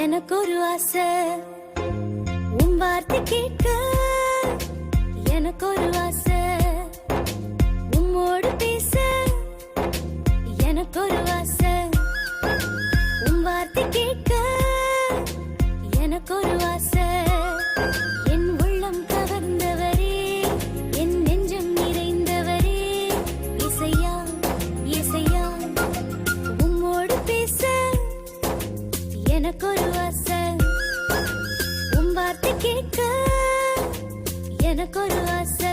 எனக்கு ஒரு ஆசை உன் வார்த்தை கேட்க எனக்கு ஒரு ஆசை உம்மோடு பேச எனக்கு ஒரு ஆசை உன் வார்த்தை கேட்க எனக்கு ஒரு ஆசை என் உள்ளம் கவர்ந்தவரே என் நெஞ்சம் நிறைந்தவரே இசையா இசையா உம்மோடு பேச எனக்கு ஒரு ஆசை உன் வார்த்தை கேட்க எனக்கு ஒரு ஆசை